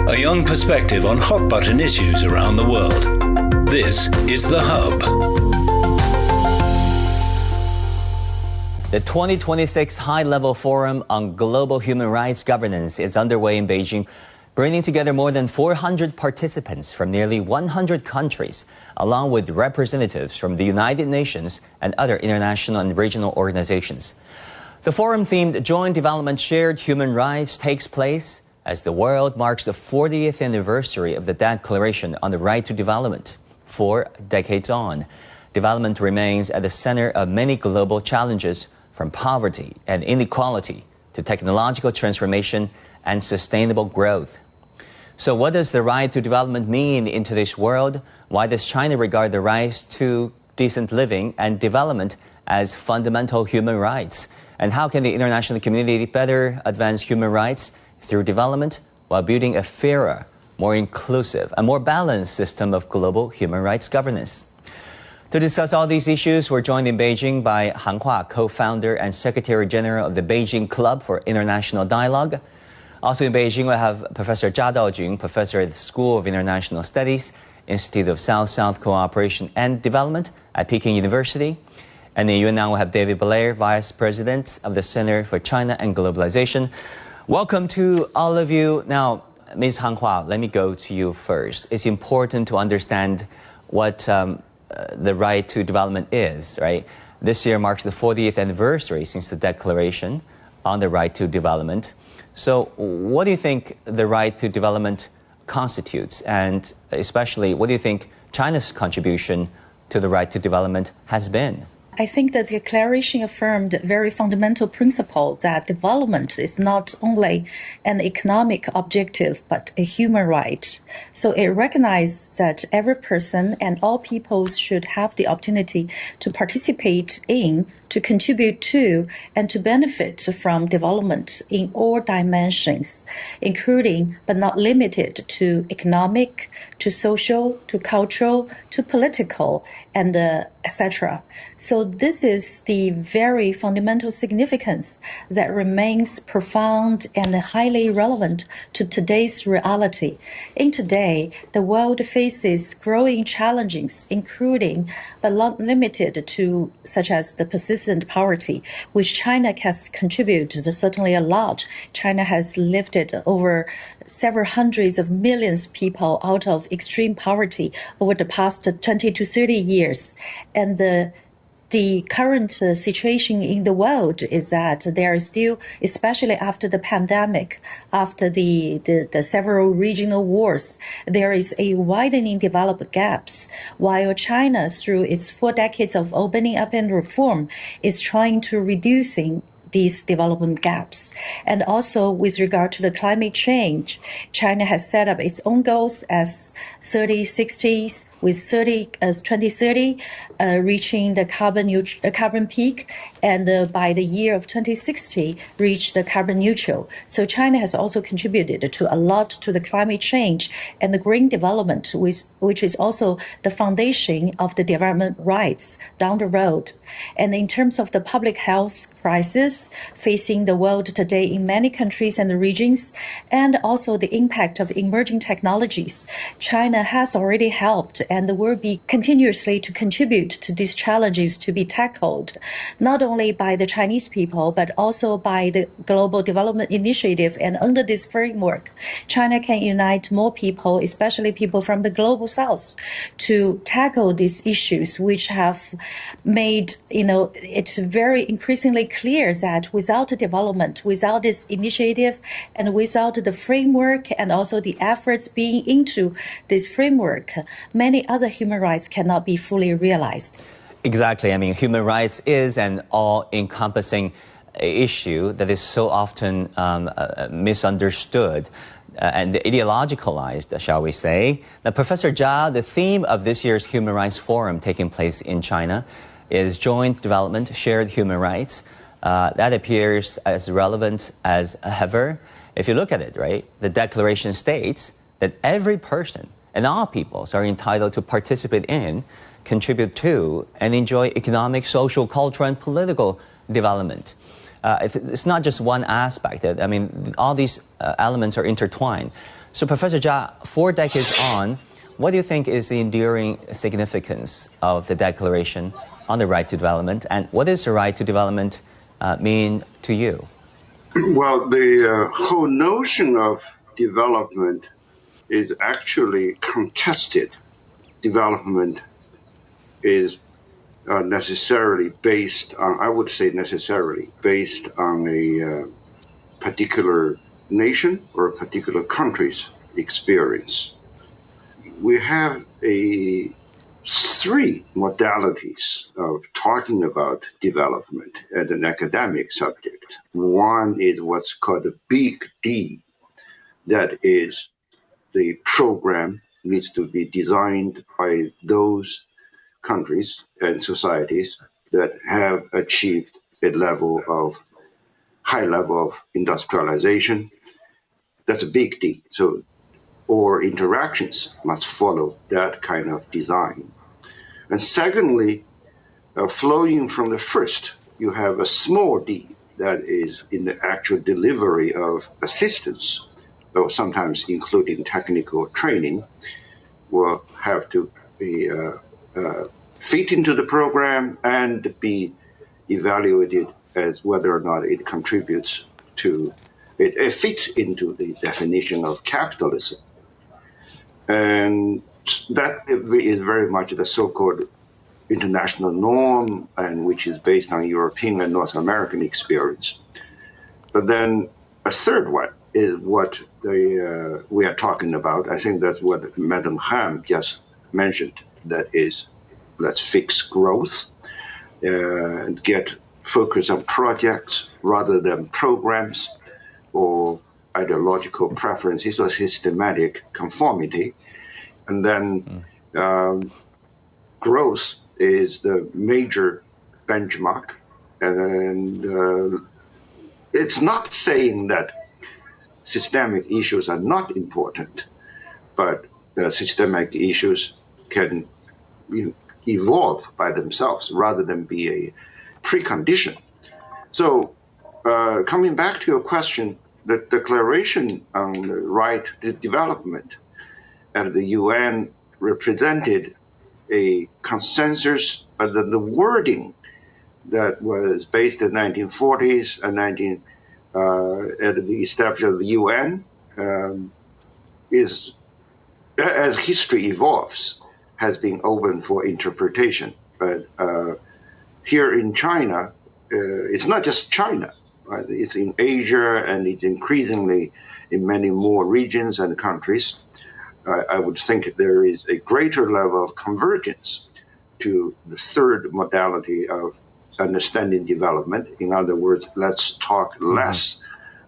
A young perspective on hot-button issues around the world. This is The Hub. The 2026 High-Level Forum on Global Human Rights Governance is underway in Beijing, bringing together more than 400 participants from nearly 100 countries, along with representatives from the United Nations and other international and regional organizations. The forum-themed Joint Development Shared Human Rights takes place as the world marks the 40th anniversary of the Declaration on the Right to Development. 4 decades on, development remains at the center of many global challenges, from poverty and inequality to technological transformation and sustainable growth. So what does the right to development mean in today's world? Why does China regard the right to decent living and development as fundamental human rights? And how can the international community better advance human rights through development while building a fairer, more inclusive, and more balanced system of global human rights governance? To discuss all these issues, we're joined in Beijing by Han Hua, co-founder and Secretary General of the Beijing Club for International Dialogue. Also in Beijing, we have Professor Zha Daojun, Professor at the School of International Studies, Institute of South-South Cooperation and Development at Peking University. And in Yunnan, we have David Blair, Vice President of the Center for China and Globalization. Welcome to all of you. Now, Ms. Han Hua, let me go to you first. It's important to understand what the right to development is, right? This year marks the 40th anniversary since the Declaration on the Right to Development. So what do you think the right to development constitutes? And especially, what do you think China's contribution to the right to development has been? I think that the Declaration affirmed a very fundamental principle that development is not only an economic objective, but a human right. So it recognizes that every person and all peoples should have the opportunity to participate in, to contribute to, and to benefit from development in all dimensions, including but not limited to economic, to social, to cultural, to political, and etc. So this is the very fundamental significance that remains profound and highly relevant to today's reality. In today, the world faces growing challenges, including but not limited to, such as the persistent poverty, which China has contributed certainly a lot. China has lifted over several hundreds of millions of people out of extreme poverty over the past 20 to 30 years. And the current situation in the world is that there is still, especially after the pandemic, after the several regional wars, there is a widening development gaps, while China, through its 4 decades of opening up and reform, is trying to reducing these development gaps. And also with regard to the climate change, China has set up its own goals as 30-60s, with 2030 reaching the carbon peak, and by the year of 2060 reach the carbon neutral. So China has also contributed to a lot to the climate change and the green development, which is also the foundation of the development rights down the road. And in terms of the public health crisis facing the world today in many countries and regions, and also the impact of emerging technologies, China has already helped and will be continuously to contribute to these challenges to be tackled, not only by the Chinese people, but also by the Global Development Initiative. And under this framework, China can unite more people, especially people from the global south, to tackle these issues, which have made, it's very increasingly clear that without development, without this initiative, and without the framework and also the efforts being into this framework, many other human rights cannot be fully realized. Exactly. I mean, human rights is an all-encompassing issue that is so often misunderstood and ideologicalized, shall we say. Now, Professor Zha, the theme of this year's Human Rights Forum taking place in China is Joint Development, Shared Human Rights. That appears as relevant as ever. If you look at it, right, the Declaration states that every person and all peoples are entitled to participate in, contribute to, and enjoy economic, social, cultural, and political development. It's not just one aspect. I mean, all these elements are intertwined. So, Professor Jia, 4 decades on, what do you think is the enduring significance of the Declaration on the Right to Development, and what does the right to development mean to you? Well, the whole notion of development is actually contested. Development is necessarily based on, I would say necessarily, based on a particular nation or a particular country's experience. We have 3 modalities of talking about development as an academic subject. One is what's called the big D, that is, the program needs to be designed by those countries and societies that have achieved a high level of industrialization. That's a big D. So, or interactions must follow that kind of design. And secondly, flowing from the first, you have a small d that is in the actual delivery of assistance, or sometimes including technical training, will have to be fit into the program and be evaluated as whether or not it contributes to, it fits into the definition of capitalism. And that is very much the so-called international norm, and which is based on European and North American experience. But then a third one is what we are talking about. I think that's what Madam Ham just mentioned. That is, let's fix growth and get focus on projects rather than programs or ideological preferences or systematic conformity. And then growth is the major benchmark. And it's not saying that systemic issues are not important, but systemic issues can evolve by themselves rather than be a precondition. So coming back to your question, the Declaration on the Right to Development at the UN represented a consensus, but the wording that was based in the 1940s and at the establishment of the UN is, as history evolves, has been open for interpretation. But here in China, it's not just China, right? It's in Asia, and it's increasingly in many more regions and countries. I would think there is a greater level of convergence to the third modality of understanding development. In other words, let's talk less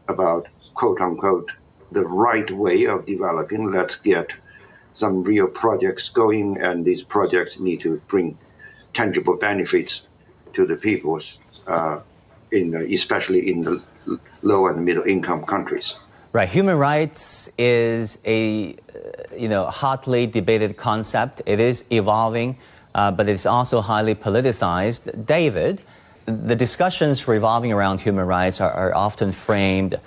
about, quote unquote, the right way of developing. Let's get some real projects going, and these projects need to bring tangible benefits to the peoples, especially in the low and middle income countries. Right. Human rights is a hotly debated concept. It is evolving, but it's also highly politicized. David, the discussions revolving around human rights are often framed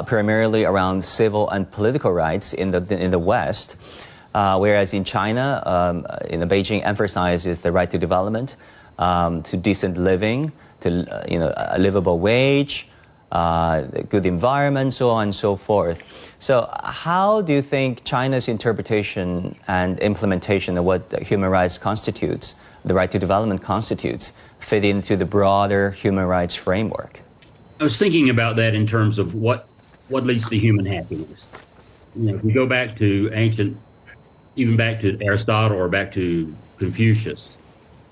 primarily around civil and political rights in the West, whereas in China, Beijing emphasizes the right to development, to decent living, to a livable wage, good environment, so on and so forth. So how do you think China's interpretation and implementation of what human rights constitutes, the right to development constitutes, fit into the broader human rights framework? I was thinking about that in terms of what leads to human happiness. If you go back to even back to Aristotle or back to Confucius,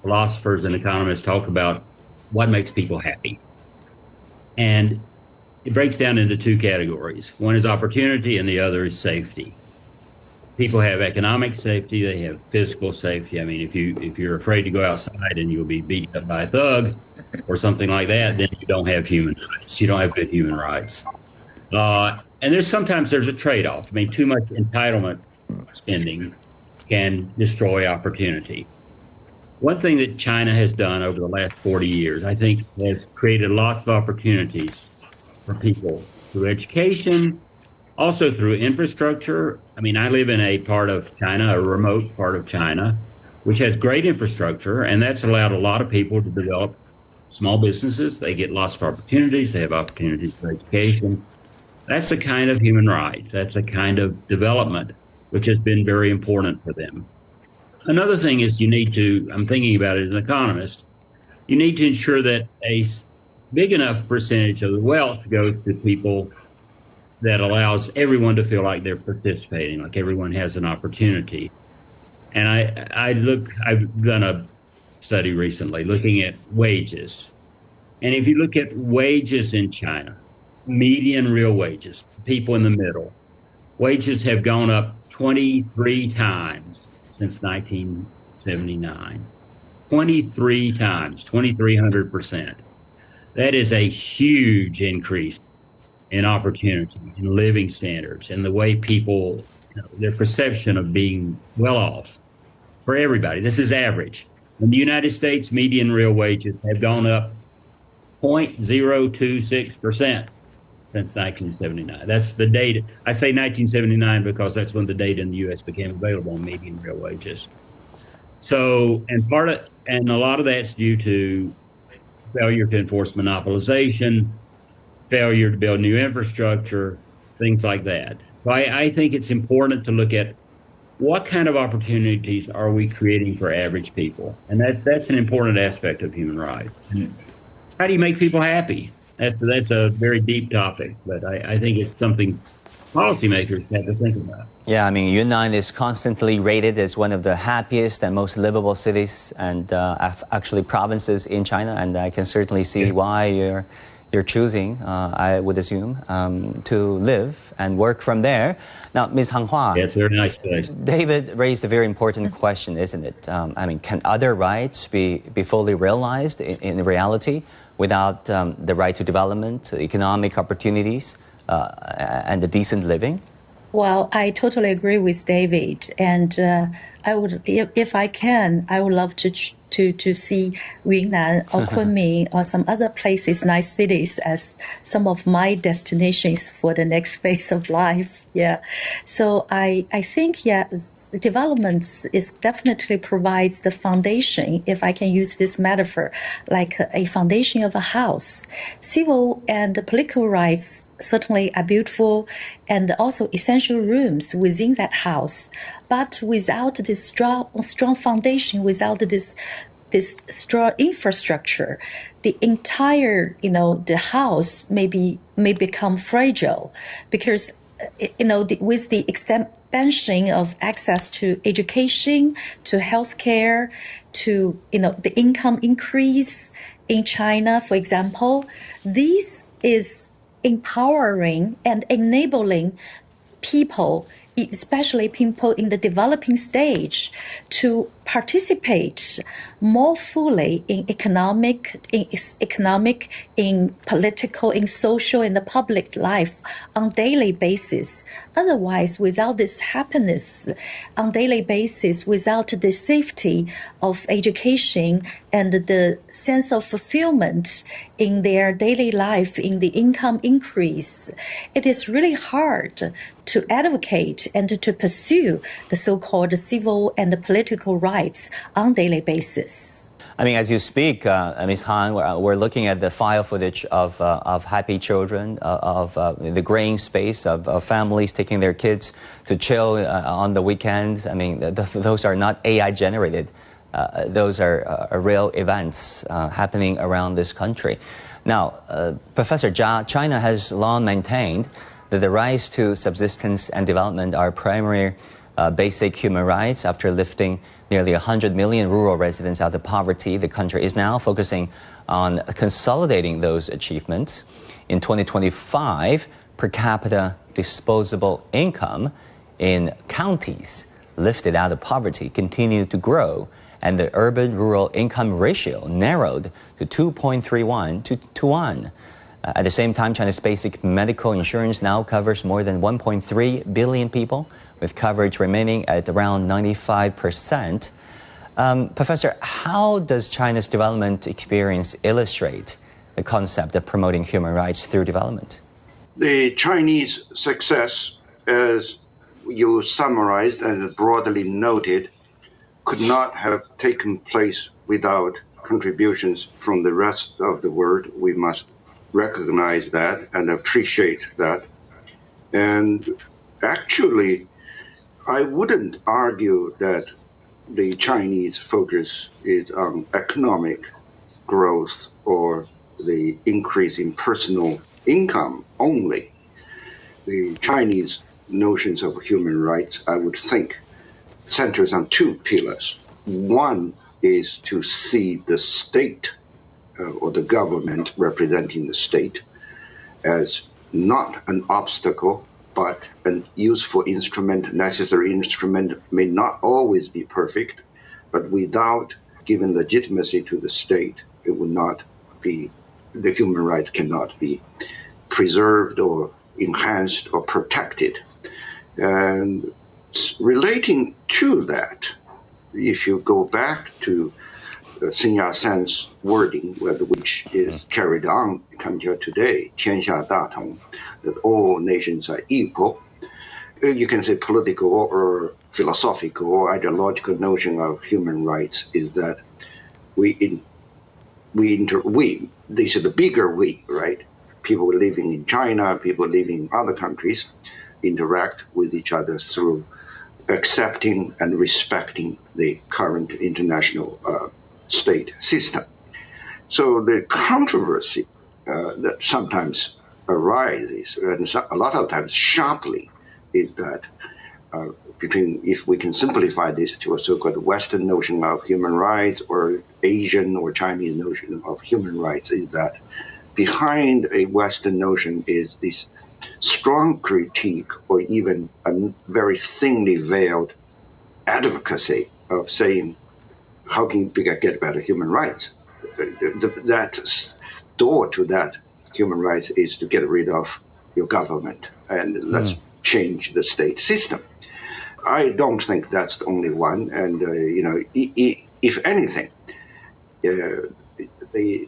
philosophers and economists talk about what makes people happy. And it breaks down into 2 categories. One is opportunity and the other is safety. People have economic safety, they have physical safety. I mean, if you're afraid to go outside and you'll be beaten up by a thug or something like that, then you don't have human rights. You don't have good human rights. And sometimes there's a trade-off. I mean, too much entitlement spending can destroy opportunity. One thing that China has done over the last 40 years, I think, has created lots of opportunities for people through education, Also through infrastructure. I mean, I live in a part of China, a remote part of China, which has great infrastructure, and that's allowed a lot of people to develop small businesses. They get lots of opportunities. They have opportunities for education. That's the kind of human rights. That's a kind of development which has been very important for them. Another thing is you need to, I'm thinking about it as an economist, you need to ensure that a big enough percentage of the wealth goes to people that allows everyone to feel like they're participating, like everyone has an opportunity. And I've done a study recently looking at wages. And if you look at wages in China, median real wages, people in the middle, wages have gone up 23 times since 1979. 23 times, 2,300%. That is a huge increase in opportunity, in living standards, and the way people, their perception of being well off for everybody. This is average. In the United States, median real wages have gone up 0.026% since 1979. That's the data. I say 1979 because that's when the data in the U.S. became available on median real wages. So, and a lot of that's due to failure to enforce monopolization, failure to build new infrastructure, things like that. So I think it's important to look at what kind of opportunities are we creating for average people, and that's an important aspect of human rights. And how do you make people happy? That's a very deep topic, but I think it's something policymakers have to think about. Yeah, I mean, Yunnan is constantly rated as one of the happiest and most livable cities and actually provinces in China, and I can certainly see why you're choosing, I would assume, to live and work from there. Now, Ms. Han Hua, yeah, it's a very nice place. David raised a very important question, isn't it? I mean, can other rights be fully realized in reality without the right to development, economic opportunities, and a decent living? Well, I totally agree with David, and I would, if I can, I would love to see Yunnan or Kunming or some other places, nice cities, as some of my destinations for the next phase of life. Yeah, so I think development is definitely provides the foundation, if I can use this metaphor, like a foundation of a house. Civil and political rights certainly are beautiful and also essential rooms within that house. But without this strong foundation, without this strong infrastructure, the entire, the house may become fragile, because, with the expansion of access to education, to healthcare, to, the income increase in China, for example, this is empowering and enabling people, especially people in the developing stage, to participate more fully in economic, in political, in social, in the public life on daily basis. Otherwise, without this happiness on daily basis, without the safety of education and the sense of fulfillment in their daily life, in the income increase, it is really hard to advocate and to pursue the so-called civil and political rights on daily basis. I mean, as you speak, Ms. Han, we're looking at the file footage of happy children, of the graying space of families taking their kids to chill on the weekends. I mean, those are not AI generated. Those are real events happening around this country. Now, Professor Jia, China has long maintained that the rights to subsistence and development are primary basic human rights. After lifting nearly 100 million rural residents out of poverty, the country is now focusing on consolidating those achievements. In 2025, per capita disposable income in counties lifted out of poverty continued to grow, and the urban-rural income ratio narrowed to 2.31 to 1. At the same time, China's basic medical insurance now covers more than 1.3 billion people, with coverage remaining at around 95%. Professor, how does China's development experience illustrate the concept of promoting human rights through development? The Chinese success, as you summarized and broadly noted, could not have taken place without contributions from the rest of the world. We must recognize that and appreciate that. And actually, I wouldn't argue that the Chinese focus is on economic growth or the increase in personal income only. The Chinese notions of human rights, I would think, centers on two pillars. One is to see the state or the government representing the state as not an obstacle, but an useful instrument, necessary instrument, may not always be perfect, but without giving legitimacy to the state, it would not be, the human rights cannot be preserved or enhanced or protected. And relating to that, if you go back to Sun Yat-sen's wording, which is carried on until today, 天下大同, that all nations are equal, you can say political or philosophical or ideological notion of human rights is that we, this is the bigger we, right? People living in China, people living in other countries interact with each other through accepting and respecting the current international state system. So the controversy that sometimes arises, and a lot of times sharply, is that between, if we can simplify this to a so-called Western notion of human rights or Asian or Chinese notion of human rights, is that behind a Western notion is this strong critique or even a very thinly veiled advocacy of saying, how can we get better human rights? That door to that human rights is to get rid of your government and let's change the state system. I don't think that's the only one. And, if anything, the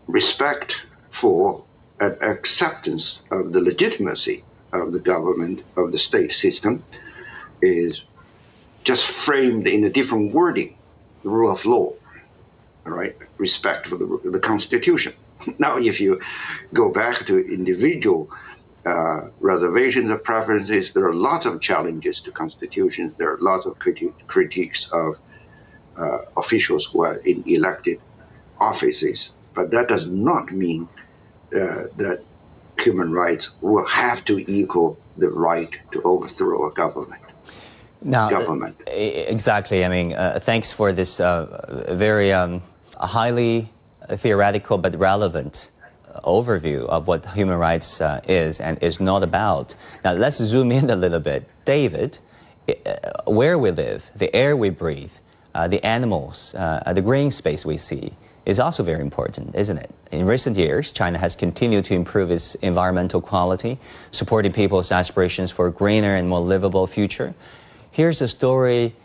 respect for an acceptance of the legitimacy of the government, of the state system, is just framed in a different wording, the rule of law, all right, respect for the Constitution. Now, if you go back to individual reservations or preferences, there are lots of challenges to constitutions. There are lots of critiques of officials who are in elected offices. But that does not mean that human rights will have to equal the right to overthrow a government. Exactly. I mean, thanks for this very highly theoretical but relevant overview of what human rights is and is not about. Now, let's zoom in a little bit. David, where we live, the air we breathe, the animals, the green space we see, is also very important, isn't it? In recent years, China has continued to improve its environmental quality, supporting people's aspirations for a greener and more livable future. Here's a story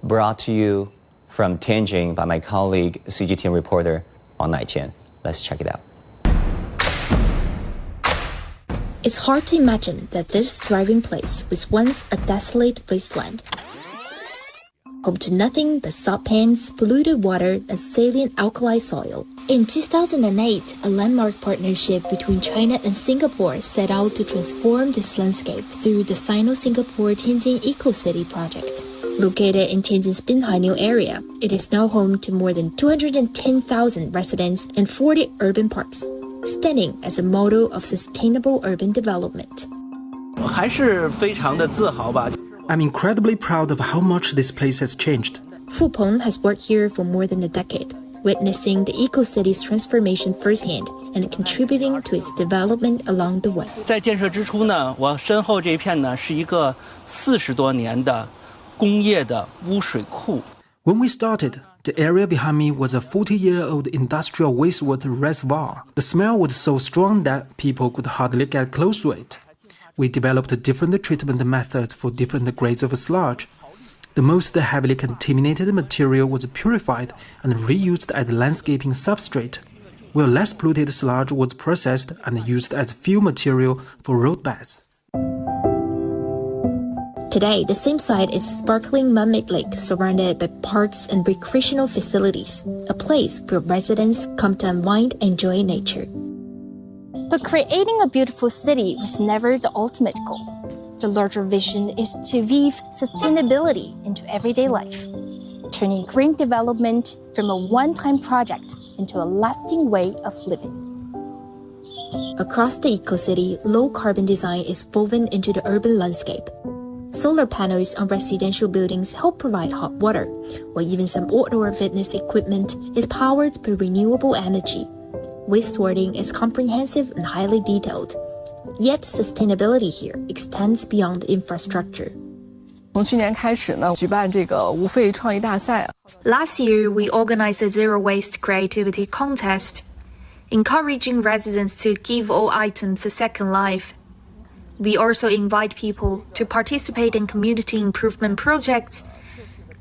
brought to you from Tianjin by my colleague, CGTN reporter Wang Naiqian. Let's check it out. It's hard to imagine that this thriving place was once a desolate wasteland, home to nothing but salt pans, polluted water, and saline alkali soil. In 2008, a landmark partnership between China and Singapore set out to transform this landscape through the Sino-Singapore Tianjin Eco-City project. Located in Tianjin's Binhaijiu area, it is now home to more than 210,000 residents and 40 urban parks, standing as a model of sustainable urban development. I'm incredibly proud of how much this place has changed. Fu Peng has worked here for more than a decade, witnessing the eco-city's transformation firsthand and contributing to its development along the way. 在建设之初呢，我身后这一片呢是一个40多年的工业的污水库。 When we started, the area behind me was a 40-year-old industrial wastewater reservoir. The smell was so strong that people could hardly get close to it. We developed different treatment methods for different grades of sludge. The most heavily contaminated material was purified and reused as landscaping substrate. where less polluted sludge was processed and used as fuel material for roadbeds. Today, the same site is a sparkling man-made lake surrounded by parks and recreational facilities, a place where residents come to unwind and enjoy nature. But creating a beautiful city was never the ultimate goal. The larger vision is to weave sustainability into everyday life, turning green development from a one-time project into a lasting way of living. Across the eco-city, low-carbon design is woven into the urban landscape. Solar panels on residential buildings help provide hot water, while even some outdoor fitness equipment is powered by renewable energy. Waste sorting is comprehensive and highly detailed. Yet sustainability here extends beyond infrastructure. Last year, we organized a zero waste creativity contest, encouraging residents to give all items a second life. We also invite people to participate in community improvement projects.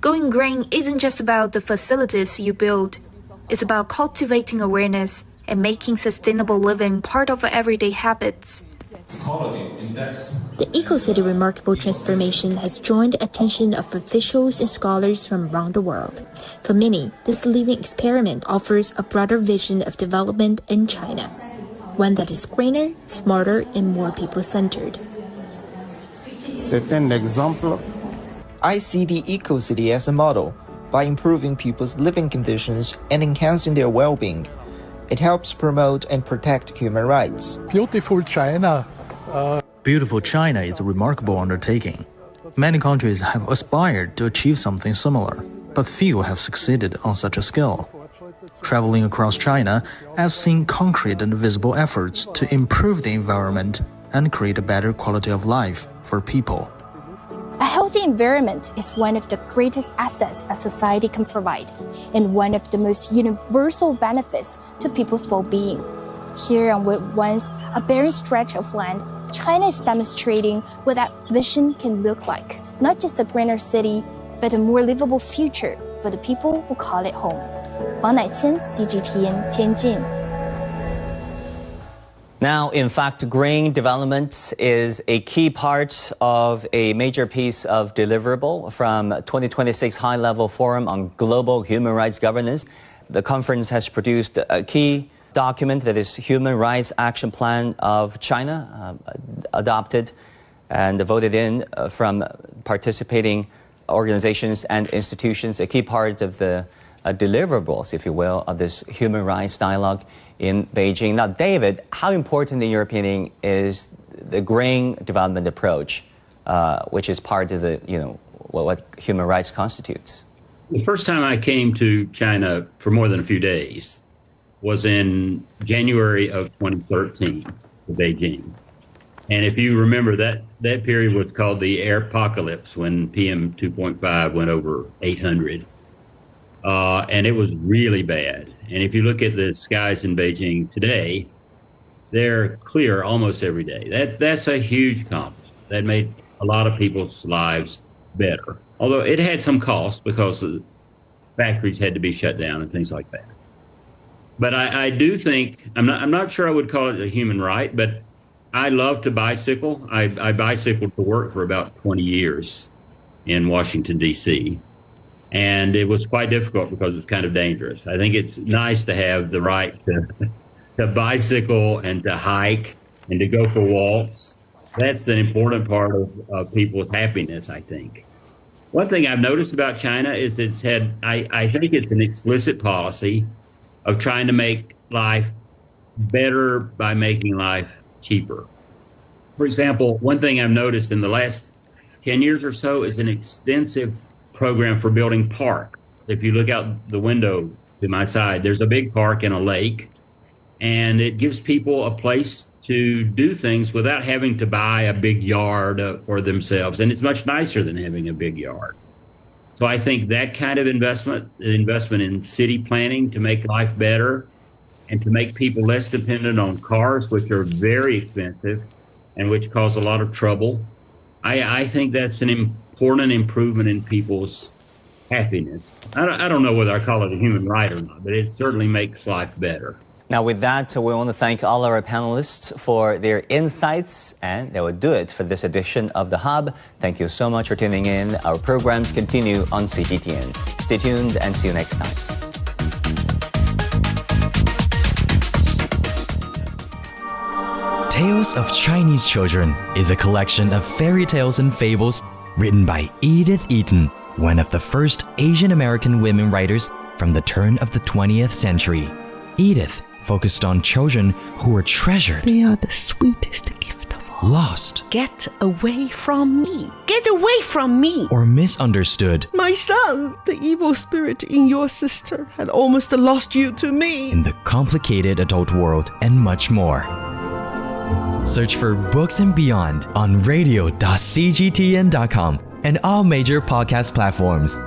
Going green isn't just about the facilities you build. It's about cultivating awareness and making sustainable living part of everyday habits. The eco-city remarkable transformation has drawn the attention of officials and scholars from around the world. For many, this living experiment offers a broader vision of development in China, one that is greener, smarter, and more people-centered. I see the eco-city as a model. By improving people's living conditions and enhancing their well-being, it helps promote and protect human rights. Beautiful China is a remarkable undertaking. Many countries have aspired to achieve something similar, but few have succeeded on such a scale. Traveling across China, I've seen concrete and visible efforts to improve the environment and create a better quality of life for people. A healthy environment is one of the greatest assets a society can provide, and one of the most universal benefits to people's well-being. Here on what once a barren stretch of land, China is demonstrating what that vision can look like. Not just a greener city, but a more livable future for the people who call it home. Wang Naiqian, CGTN, Tianjin. Now, in fact, green development is a key part of a major piece of deliverable from 2026 High-Level Forum on Global Human Rights Governance. The conference has produced a key document that is Human Rights Action Plan of China, adopted and voted in from participating organizations and institutions, a key part of the deliverables, if you will, of this human rights dialogue in Beijing. Now, David, how important in your opinion is the green development approach, which is part of the, what human rights constitutes? The first time I came to China for more than a few days was in January of 2013 to Beijing. And if you remember, that period was called the airpocalypse, when PM 2.5 went over 800. And it was really bad. And if you look at the skies in Beijing today, they're clear almost every day. That's a huge accomplishment. That made a lot of people's lives better. Although it had some cost because the factories had to be shut down and things like that. But I do think, I'm not sure I would call it a human right, but I love to bicycle. I bicycled to work for about 20 years in Washington, D.C., and it was quite difficult because it's kind of dangerous. I think it's nice to have the right to bicycle and to hike and to go for walks. That's an important part of people's happiness, I think. One thing I've noticed about China is I think it's an explicit policy of trying to make life better by making life cheaper. For example, one thing I've noticed in the last 10 years or so is an extensive program for building park. If you look out the window to my side, there's a big park and a lake, and it gives people a place to do things without having to buy a big yard for themselves. And it's much nicer than having a big yard. So I think that kind of investment in city planning to make life better and to make people less dependent on cars, which are very expensive and which cause a lot of trouble, I think that's an important improvement in people's happiness. I don't know whether I call it a human right or not, but it certainly makes life better. Now, with that, we want to thank all our panelists for their insights, and that will do it for this edition of The Hub. Thank you so much for tuning in. Our programs continue on CGTN. Stay tuned and see you next time. Tales of Chinese Children is a collection of fairy tales and fables written by Edith Eaton, one of the first Asian American women writers from the turn of the 20th century. Edith focused on children who were treasured. They are the sweetest gift of all. Lost. Get away from me! Get away from me! Or misunderstood. My son, the evil spirit in your sister had almost lost you to me. In the complicated adult world and much more. Search for Books and Beyond on radio.cgtn.com and all major podcast platforms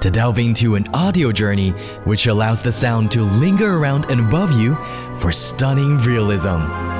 to delve into an audio journey which allows the sound to linger around and above you for stunning realism.